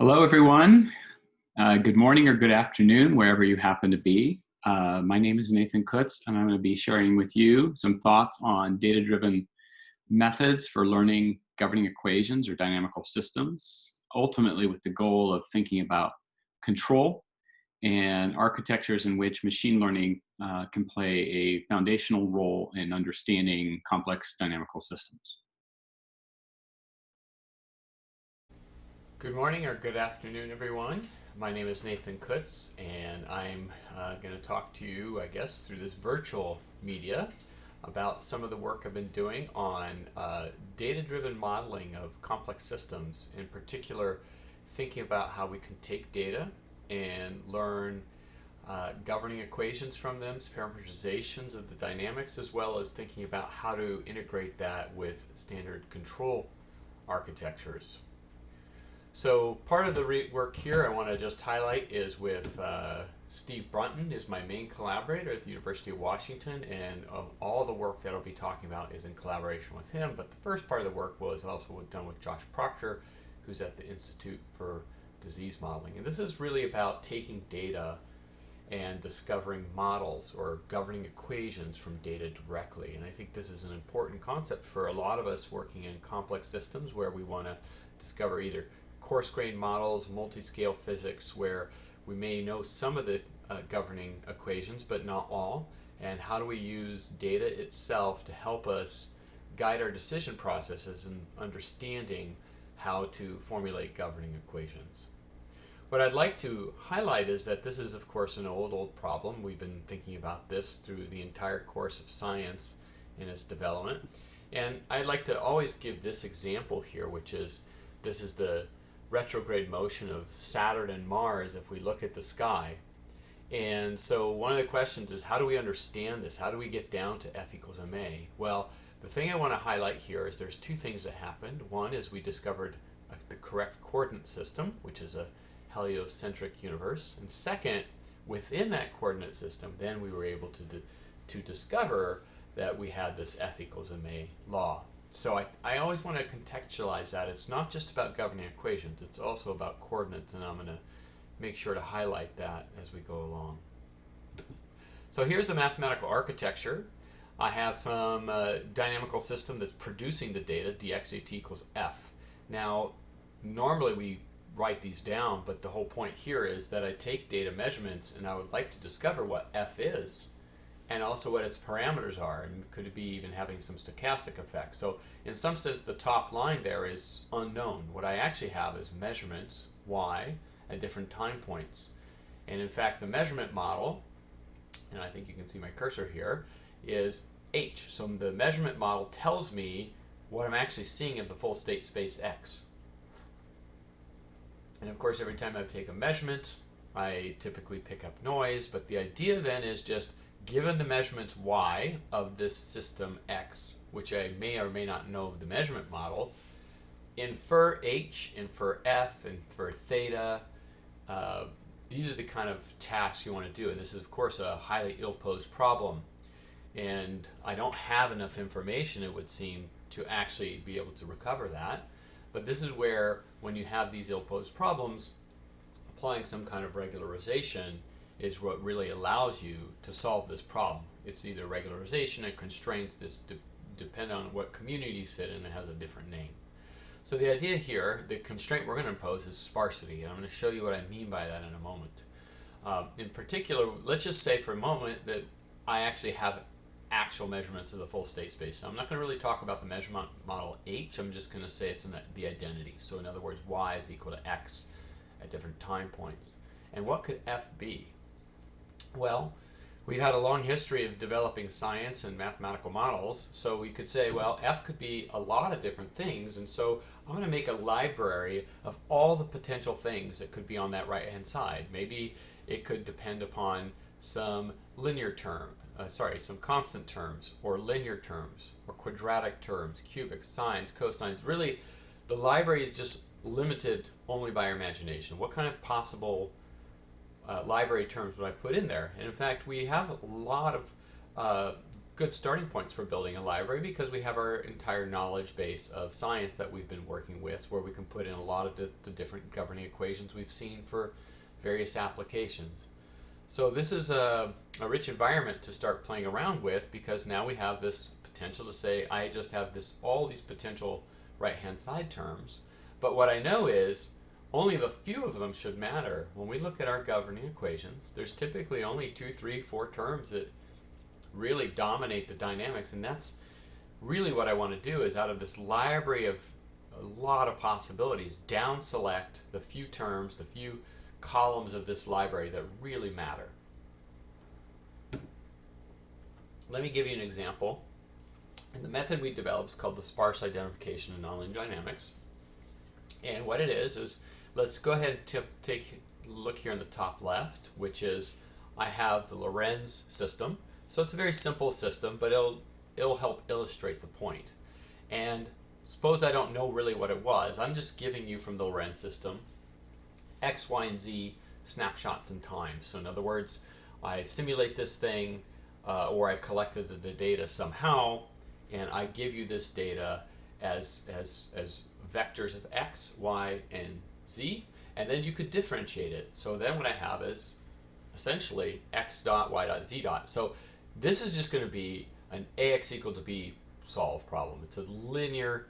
Hello, everyone. Good morning or good afternoon, wherever you happen to be. My name is Nathan Kutz, and I'm going to be sharing with you some thoughts on data-driven methods for learning governing equations or dynamical systems, ultimately with the goal of thinking about control and architectures in which machine learning can play a foundational role in understanding complex dynamical systems. Good morning or good afternoon, everyone. My name is Nathan Kutz, and I'm going to talk to you, I guess, through this virtual media about some of the work I've been doing on data-driven modeling of complex systems, in particular thinking about how we can take data and learn governing equations from them, parameterizations of the dynamics, as well as thinking about how to integrate that with standard control architectures. So part of the work here I want to just highlight is with Steve Brunton, is my main collaborator at the University of Washington, and all the work that I'll be talking about is in collaboration with him. But the first part of the work was also done with Josh Proctor, who's at the Institute for Disease Modeling. And this is really about taking data and discovering models or governing equations from data directly. And I think this is an important concept for a lot of us working in complex systems where we want to discover either coarse-grained models, multi-scale physics, where we may know some of the governing equations, but not all. And how do we use data itself to help us guide our decision processes and understanding how to formulate governing equations. What I'd like to highlight is that this is, of course, an old problem. We've been thinking about this through the entire course of science in its development. And I'd like to always give this example here, which is this is the retrograde motion of Saturn and Mars if we look at the sky. And so one of the questions is, how do we understand this? How do we get down to F equals ma? Well, the thing I want to highlight here is there's two things that happened. One is we discovered the correct coordinate system, which is a heliocentric universe. And second, within that coordinate system, then we were able to discover that we had this F equals ma law. So I always want to contextualize that. It's not just about governing equations, it's also about coordinates, and I'm going to make sure to highlight that as we go along. So here's the mathematical architecture. I have some dynamical system that's producing the data, dx dt equals f. Now, normally we write these down, but the whole point here is that I take data measurements and I would like to discover what f is, and also what its parameters are, and could it be even having some stochastic effect. So in some sense the top line there is unknown. What I actually have is measurements, y, at different time points. And in fact the measurement model, and I think you can see my cursor here, is h. So the measurement model tells me what I'm actually seeing of the full state space x. And of course every time I take a measurement I typically pick up noise, but the idea then is just given the measurements y of this system x, which I may or may not know of the measurement model, infer h, infer f, infer theta. These are the kind of tasks you want to do. And this is, of course, a highly ill-posed problem. And I don't have enough information, it would seem, to actually be able to recover that. But this is where, when you have these ill-posed problems, applying some kind of regularization is what really allows you to solve this problem. It's either regularization or constraints. This depend on what community you sit in. It has a different name. So the idea here, the constraint we're going to impose is sparsity, and I'm going to show you what I mean by that in a moment. In particular, let's just say for a moment that I actually have actual measurements of the full state space. So I'm not going to really talk about the measurement model h. I'm just going to say it's the identity. So in other words, y is equal to x at different time points. And what could f be? Well, we've had a long history of developing science and mathematical models, so we could say, well, f could be a lot of different things, and so I'm going to make a library of all the potential things that could be on that right-hand side. Maybe it could depend upon some linear term, some constant terms, or linear terms, or quadratic terms, cubic, sines, cosines. Really, the library is just limited only by our imagination. What kind of possible library terms would I put in there? And in fact, we have a lot of good starting points for building a library because we have our entire knowledge base of science that we've been working with, where we can put in a lot of the different governing equations we've seen for various applications. So this is a rich environment to start playing around with, because now we have this potential to say, I just have all these potential right-hand side terms, but what I know is only a few of them should matter. When we look at our governing equations, there's typically only 2, 3, 4 terms that really dominate the dynamics, and that's really what I want to do, is out of this library of a lot of possibilities, down select the few terms, the few columns of this library that really matter. Let me give you an example. And the method we developed is called the sparse identification of nonlinear dynamics. And what it is let's go ahead and take a look here in the top left, which is I have the Lorenz system. So it's a very simple system, but it'll help illustrate the point. And suppose I don't know really what it was. I'm just giving you from the Lorenz system X, Y, and Z snapshots in time. So in other words, I simulate this thing, or I collected the data somehow, and I give you this data as vectors of X, Y, and Z, and then you could differentiate it. So then what I have is essentially X dot, Y dot, Z dot. So this is just going to be an AX equal to B solve problem. It's a linear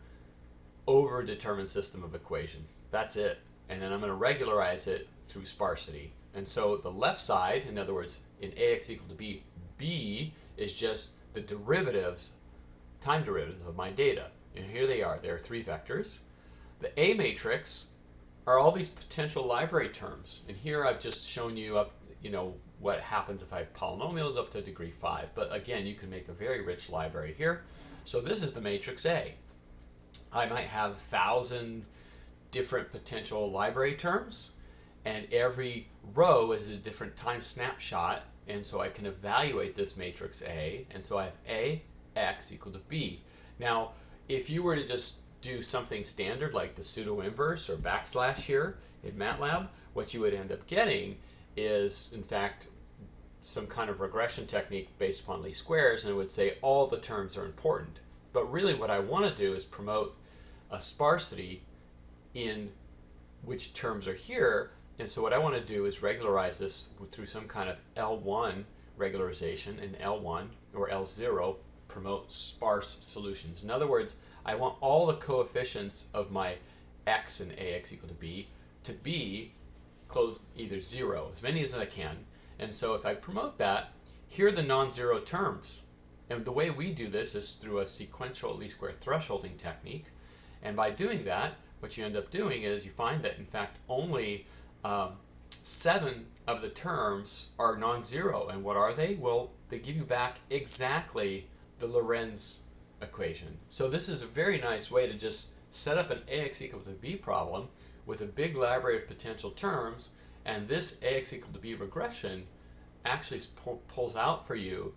overdetermined system of equations. That's it. And then I'm going to regularize it through sparsity. And so the left side, in other words, in AX equal to B, B is just the derivatives, time derivatives of my data. And here they are. There are 3 vectors. The A matrix are all these potential library terms. And here I've just shown you up, what happens if I have polynomials up to degree 5. But again, you can make a very rich library here. So this is the matrix A. I might have 1,000 different potential library terms, and every row is a different time snapshot, and so I can evaluate this matrix A, and so I have A, X equal to B. Now, if you were to just do something standard like the pseudo inverse or backslash here in MATLAB, what you would end up getting is, in fact, some kind of regression technique based upon least squares, and it would say all the terms are important. But really what I want to do is promote a sparsity in which terms are here, and so what I want to do is regularize this through some kind of L1 regularization, and L1 or L0 promote sparse solutions. In other words, I want all the coefficients of my X and AX equal to be close either 0, as many as I can. And so if I promote that, here are the non-zero terms. And the way we do this is through a sequential least square thresholding technique. And by doing that, what you end up doing is you find that, in fact, only 7 of the terms are non-zero. And what are they? Well, they give you back exactly the Lorenz equation. So this is a very nice way to just set up an AX equal to B problem with a big library of potential terms, and this AX equal to B regression actually pulls out for you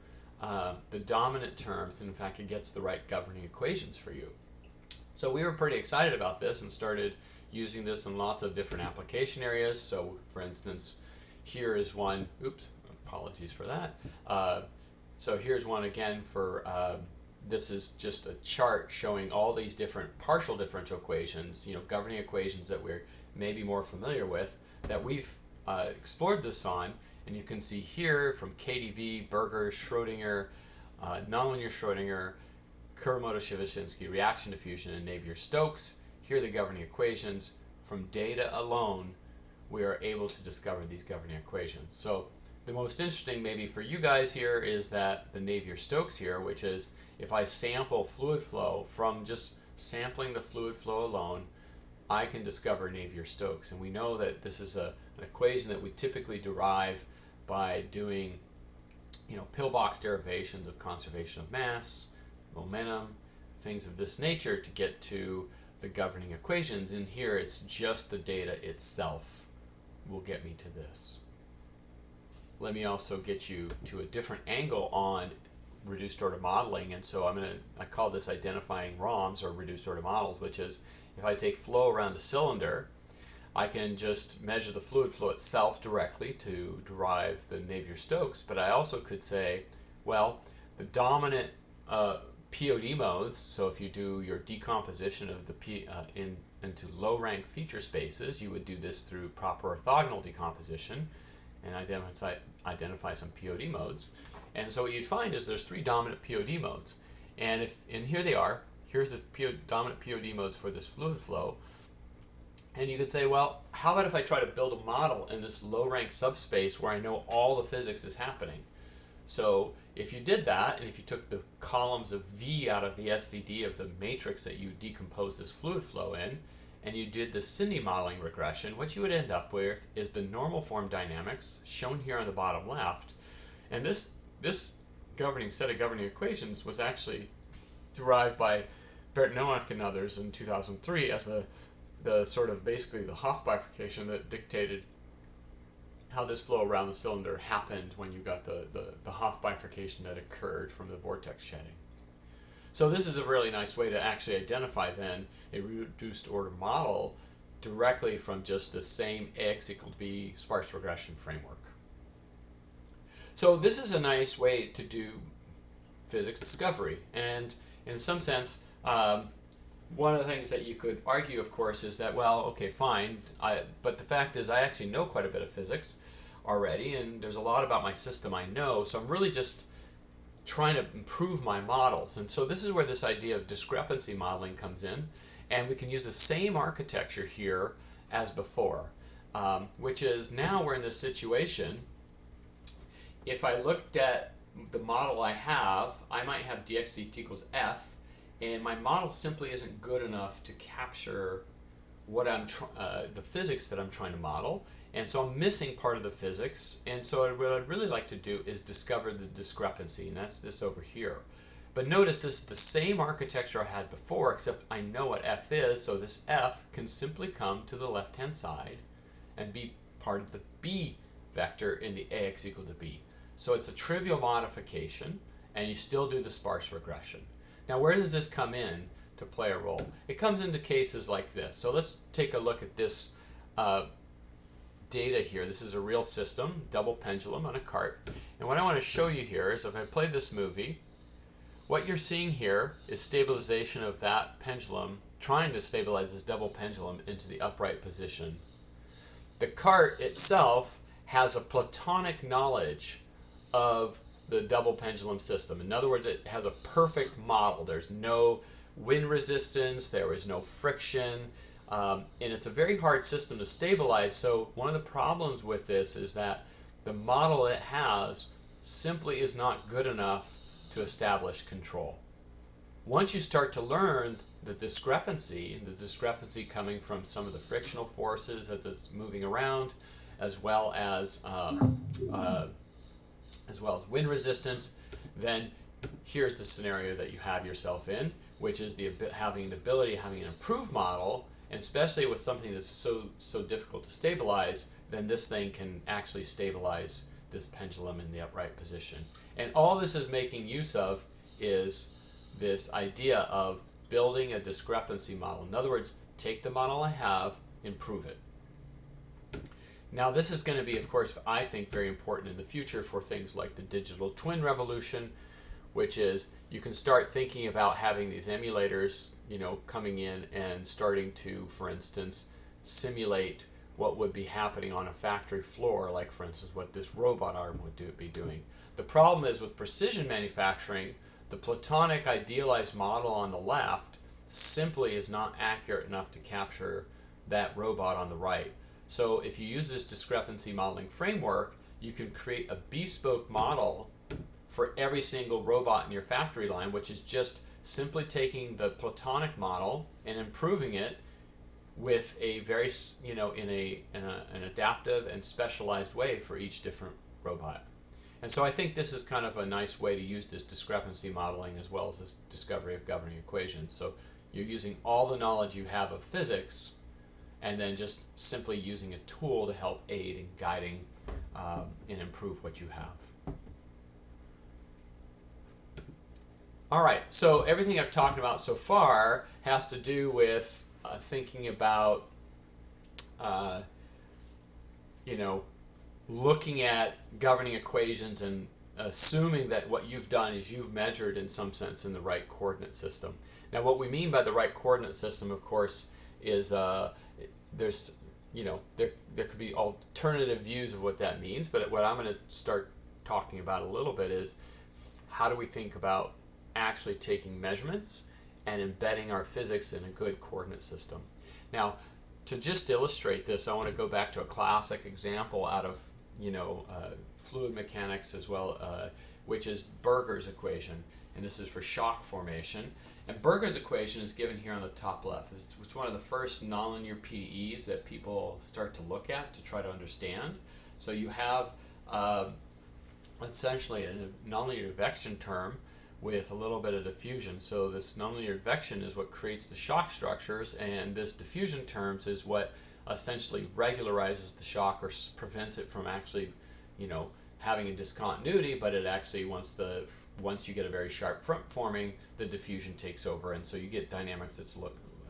the dominant terms, and in fact it gets the right governing equations for you. So we were pretty excited about this and started using this in lots of different application areas. So for instance, here is one, oops, apologies for that. So here's one again for, this is just a chart showing all these different partial differential equations, governing equations that we're maybe more familiar with, that we've explored this on. And you can see here from KdV, Berger, Schrodinger, nonlinear Schrodinger, Kuramoto-Shevchinski, reaction diffusion, and Navier-Stokes. Here are the governing equations. From data alone, we are able to discover these governing equations. So the most interesting maybe for you guys here is that the Navier-Stokes here, which is if I sample fluid flow from just sampling the fluid flow alone, I can discover Navier-Stokes. And we know that this is an equation that we typically derive by doing pillbox derivations of conservation of mass, momentum, things of this nature to get to the governing equations. And here it's just the data itself will get me to this. Let me also get you to a different angle on reduced order modeling, and so I call this identifying ROMs, or reduced order models, which is if I take flow around a cylinder, I can just measure the fluid flow itself directly to derive the Navier-Stokes, but I also could say, well, the dominant POD modes, so if you do your decomposition of the into low-rank feature spaces, you would do this through proper orthogonal decomposition and identify some POD modes. And so what you'd find is there's 3 dominant POD modes. And here they are. Here's the dominant POD modes for this fluid flow. And you could say, well, how about if I try to build a model in this low-rank subspace where I know all the physics is happening? So if you did that, and if you took the columns of V out of the SVD of the matrix that you decompose this fluid flow in, and you did the Cindy modeling regression, what you would end up with is the normal form dynamics shown here on the bottom left. And this set of governing equations was actually derived by Bert Nowak and others in 2003 as the sort of basically the Hopf bifurcation that dictated how this flow around the cylinder happened when you got the Hopf bifurcation that occurred from the vortex shedding. So this is a really nice way to actually identify then a reduced order model directly from just the same AX equal to B sparse regression framework. So this is a nice way to do physics discovery, and in some sense one of the things that you could argue, of course, is that, well, okay, fine, but the fact is I actually know quite a bit of physics already, and there's a lot about my system I know, so I'm really just trying to improve my models. And so this is where this idea of discrepancy modeling comes in, and we can use the same architecture here as before, which is now we're in this situation. If I looked at the model I have, I might have dx dt equals f, and my model simply isn't good enough to capture what the physics that I'm trying to model, and so I'm missing part of the physics. And so what I'd really like to do is discover the discrepancy, and that's this over here. But notice this is the same architecture I had before, except I know what f is, so this f can simply come to the left-hand side and be part of the b vector in the ax equal to b. So it's a trivial modification, and you still do the sparse regression. Now, where does this come in to play a role? It comes into cases like this. So let's take a look at this data here. This is a real system, double pendulum on a cart. And what I want to show you here is if I play this movie, what you're seeing here is stabilization of that pendulum, trying to stabilize this double pendulum into the upright position. The cart itself has a Platonic knowledge of the double pendulum system. In other words, it has a perfect model. There's no wind resistance, there is no friction, and it's a very hard system to stabilize. So one of the problems with this is that the model it has simply is not good enough to establish control. Once you start to learn the discrepancy coming from some of the frictional forces as it's moving around, as well as wind resistance, then here's the scenario that you have yourself in, which is having the ability of having an improved model, and especially with something that's so difficult to stabilize, then this thing can actually stabilize this pendulum in the upright position. And all this is making use of is this idea of building a discrepancy model. In other words, take the model I have, improve it. Now this is going to be, of course, I think very important in the future for things like the digital twin revolution, which is you can start thinking about having these emulators, coming in and starting to, for instance, simulate what would be happening on a factory floor, like for instance what this robot arm would be doing. The problem is with precision manufacturing, the Platonic idealized model on the left simply is not accurate enough to capture that robot on the right. So if you use this discrepancy modeling framework, you can create a bespoke model for every single robot in your factory line, which is just simply taking the Platonic model and improving it with a very, in an adaptive and specialized way for each different robot. And so I think this is kind of a nice way to use this discrepancy modeling as well as this discovery of governing equations. So you're using all the knowledge you have of physics and then just simply using a tool to help aid in guiding and improve what you have. All right, so everything I've talked about so far has to do with thinking about, looking at governing equations and assuming that what you've done is you've measured in some sense in the right coordinate system. Now what we mean by the right coordinate system, of course, is there's there could be alternative views of what that means, but what I'm going to start talking about a little bit is how do we think about actually taking measurements and embedding our physics in a good coordinate system. Now, to just illustrate this, I want to go back to a classic example out of fluid mechanics as well, which is Berger's equation, and this is for shock formation. And Berger's equation is given here on the top left. It's one of the first nonlinear PDEs that people start to look at to try to understand. So you have essentially a nonlinear advection term with a little bit of diffusion. So this nonlinear advection is what creates the shock structures, and this diffusion terms is what essentially regularizes the shock or prevents it from actually, having a discontinuity, but it actually, once you get a very sharp front forming, the diffusion takes over, and so you get dynamics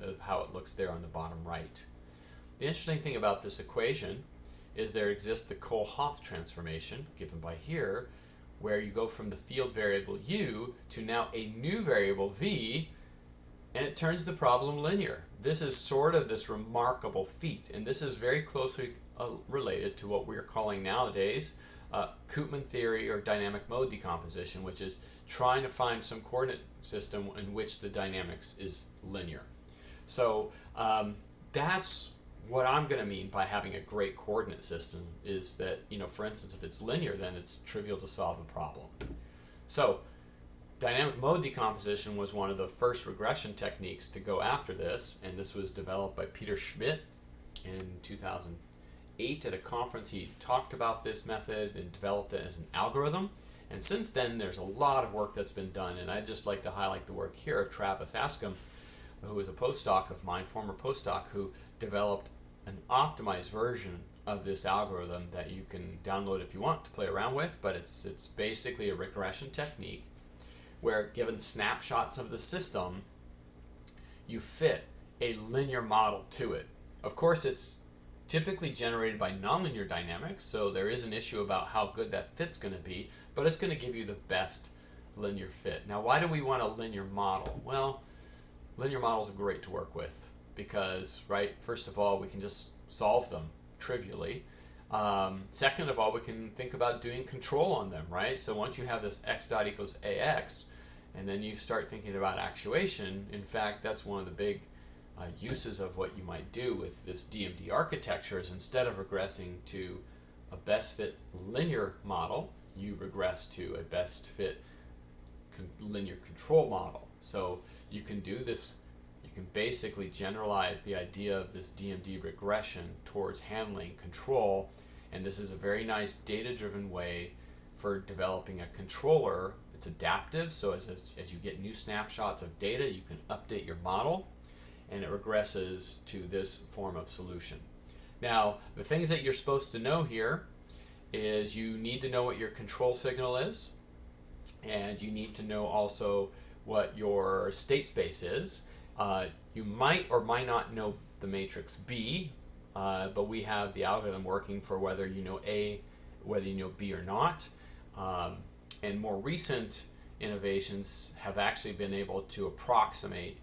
of how it looks there on the bottom right. The interesting thing about this equation is there exists the Cole-Hopf transformation, given by here, where you go from the field variable u to now a new variable v, and it turns the problem linear. This is sort of this remarkable feat, and this is very closely related to what we're calling nowadays Koopman theory or dynamic mode decomposition, which is trying to find some coordinate system in which the dynamics is linear. So that's what I'm going to mean by having a great coordinate system, is that, for instance, if it's linear, then it's trivial to solve the problem. So dynamic mode decomposition was one of the first regression techniques to go after this, and this was developed by Peter Schmidt in 2008 at a conference. He talked about this method and developed it as an algorithm, and since then there's a lot of work that's been done, and I'd just like to highlight the work here of Travis Askham, who was a postdoc of mine, former postdoc, who developed an optimized version of this algorithm that you can download if you want to play around with, but it's basically a regression technique where, given snapshots of the system, you fit a linear model to it. Of course, it's typically generated by nonlinear dynamics, so there is an issue about how good that fit's going to be, but it's going to give you the best linear fit. Now, why do we want a linear model? Well, linear models are great to work with because, right, first of all, we can just solve them trivially. Second of all, we can think about doing control on them, right? So once you have this x dot equals ax, and then you start thinking about actuation, in fact, that's one of the big uses of what you might do with this DMD architecture is, instead of regressing to a best fit linear model, you regress to a best fit linear control model. So you can do this. You can basically generalize the idea of this DMD regression towards handling control, and this is a very nice data-driven way for developing a controller. It's adaptive, so as you get new snapshots of data, you can update your model, and it regresses to this form of solution. Now, the things that you're supposed to know here is you need to know what your control signal is, and you need to know also what your state space is. You might or might not know the matrix B, but we have the algorithm working for whether you know A, whether you know B or not. And more recent innovations have actually been able to approximate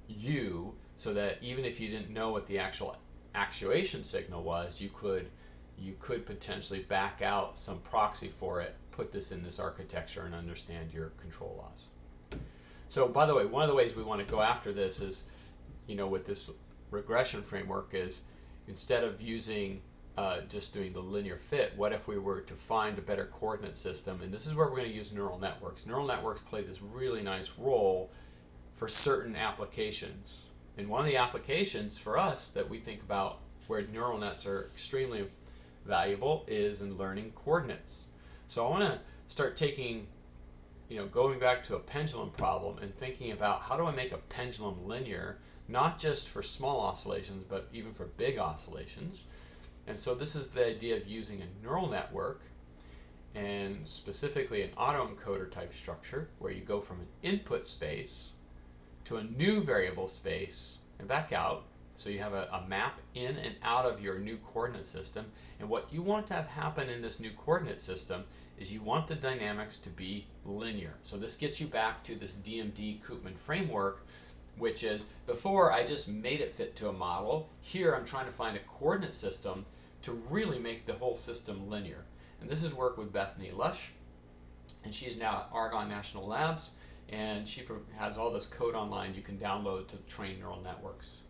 U, so that even if you didn't know what the actual actuation signal was, you could potentially back out some proxy for it, put this in this architecture, and understand your control laws. So, by the way, one of the ways we want to go after this is, with this regression framework, is instead of using just doing the linear fit, what if we were to find a better coordinate system? And this is where we're going to use neural networks. Neural networks play this really nice role for certain applications. And one of the applications for us that we think about where neural nets are extremely valuable is in learning coordinates. So I want to start taking, going back to a pendulum problem and thinking about how do I make a pendulum linear, not just for small oscillations, but even for big oscillations. And so this is the idea of using a neural network, and specifically an autoencoder type structure, where you go from an input space to a new variable space and back out. So you have a map in and out of your new coordinate system, and what you want to have happen in this new coordinate system is you want the dynamics to be linear. So this gets you back to this DMD-Koopman framework, which is before I just made it fit to a model. Here I'm trying to find a coordinate system to really make the whole system linear. And this is work with Bethany Lush, and she's now at Argonne National Labs, and she has all this code online you can download to train neural networks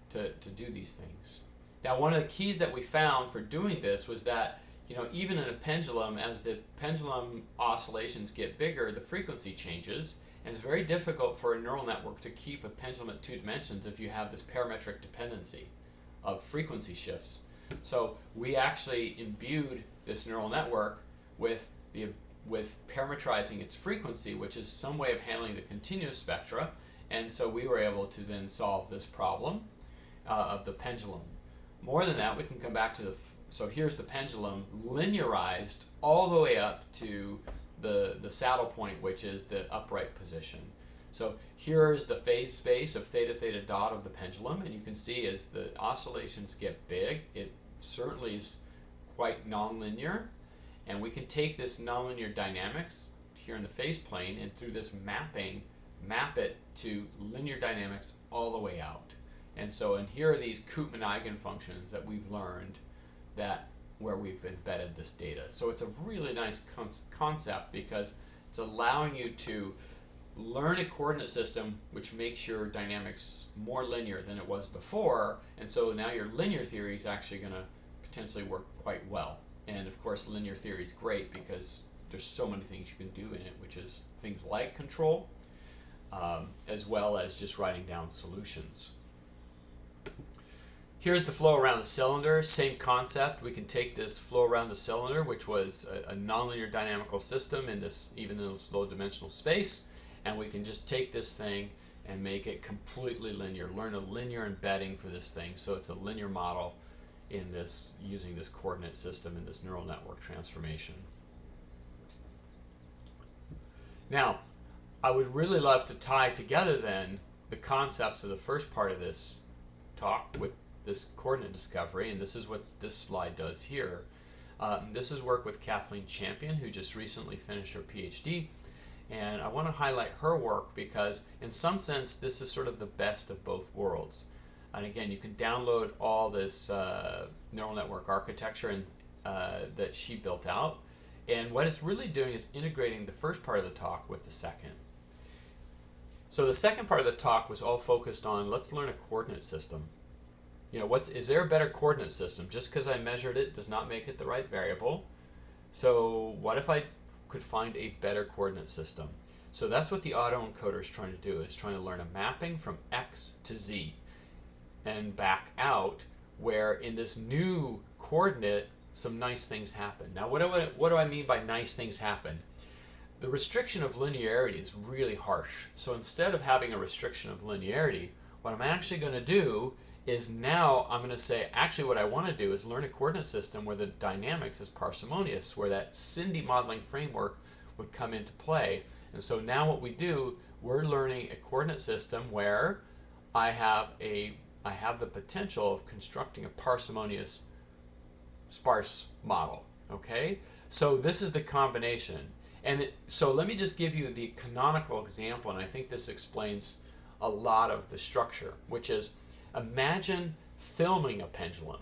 to do these things. Now, one of the keys that we found for doing this was that, even in a pendulum, as the pendulum oscillations get bigger, the frequency changes, and it's very difficult for a neural network to keep a pendulum at 2 dimensions if you have this parametric dependency of frequency shifts. So we actually imbued this neural network with parametrizing its frequency, which is some way of handling the continuous spectra, and so we were able to then solve this problem of the pendulum. More than that, we can come back to so here's the pendulum linearized all the way up to the saddle point, which is the upright position. So here is the phase space of theta theta dot of the pendulum, and you can see as the oscillations get big, it certainly is quite nonlinear, and we can take this nonlinear dynamics here in the phase plane, and through this mapping, map it to linear dynamics all the way out. And so, and here are these Koopman eigenfunctions that we've learned where we've embedded this data. So it's a really nice concept because it's allowing you to learn a coordinate system which makes your dynamics more linear than it was before, and so now your linear theory is actually going to potentially work quite well. And of course, linear theory is great because there's so many things you can do in it, which is things like control, as well as just writing down solutions. Here's the flow around the cylinder, same concept. We can take this flow around the cylinder, which was a nonlinear dynamical system in this, even in this low dimensional space, and we can just take this thing and make it completely linear, learn a linear embedding for this thing, so it's a linear model in this, using this coordinate system in this neural network transformation. Now, I would really love to tie together then the concepts of the first part of this talk with this coordinate discovery, and this is what this slide does here. This is work with Kathleen Champion, who just recently finished her PhD, and I want to highlight her work because in some sense this is sort of the best of both worlds. And again, you can download all this neural network architecture that she built out, and what it's really doing is integrating the first part of the talk with the second. So the second part of the talk was all focused on, let's learn a coordinate system. Is there a better coordinate system? Just because I measured it does not make it the right variable. So what if I could find a better coordinate system? So that's what the autoencoder is trying to do, is trying to learn a mapping from X to Z and back out, where in this new coordinate some nice things happen. Now what do I mean by nice things happen? The restriction of linearity is really harsh. So instead of having a restriction of linearity, what I'm actually going to do is now I'm going to say, actually what I want to do is learn a coordinate system where the dynamics is parsimonious, where that Cindy modeling framework would come into play. And so now what we do, we're learning a coordinate system where I have the potential of constructing a parsimonious sparse model. Okay, so this is the combination. And so let me just give you the canonical example, and I think this explains a lot of the structure, which is, imagine filming a pendulum.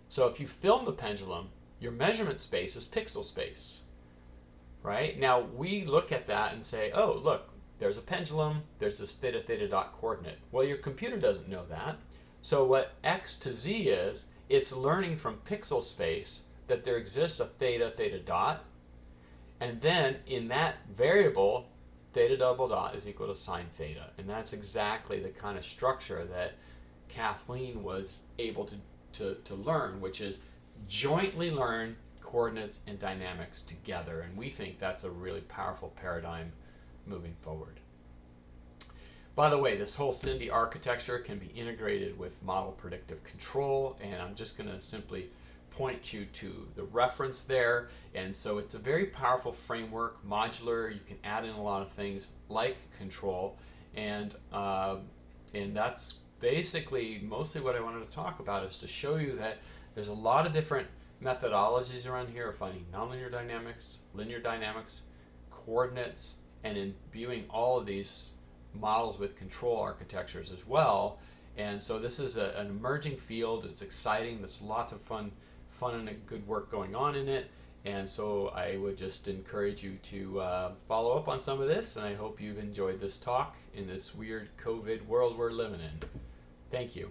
So if you film the pendulum, your measurement space is pixel space, right? Now we look at that and say, oh, look, there's a pendulum, there's this theta theta dot coordinate. Well, your computer doesn't know that. So what X to Z is, it's learning from pixel space that there exists a theta theta dot, and then in that variable, theta double dot is equal to sine theta. And that's exactly the kind of structure that Kathleen was able to learn, which is jointly learn coordinates and dynamics together. And we think that's a really powerful paradigm moving forward. By the way, this whole Cindy architecture can be integrated with model predictive control, and I'm just going to simply point you to the reference there. And so it's a very powerful framework, modular. You can add in a lot of things like control, and that's basically, mostly what I wanted to talk about is to show you that there's a lot of different methodologies around here of finding nonlinear dynamics, linear dynamics, coordinates, and imbuing all of these models with control architectures as well. And so this is an emerging field. It's exciting. There's lots of fun and good work going on in it. And so I would just encourage you to follow up on some of this. And I hope you've enjoyed this talk in this weird COVID world we're living in. Thank you.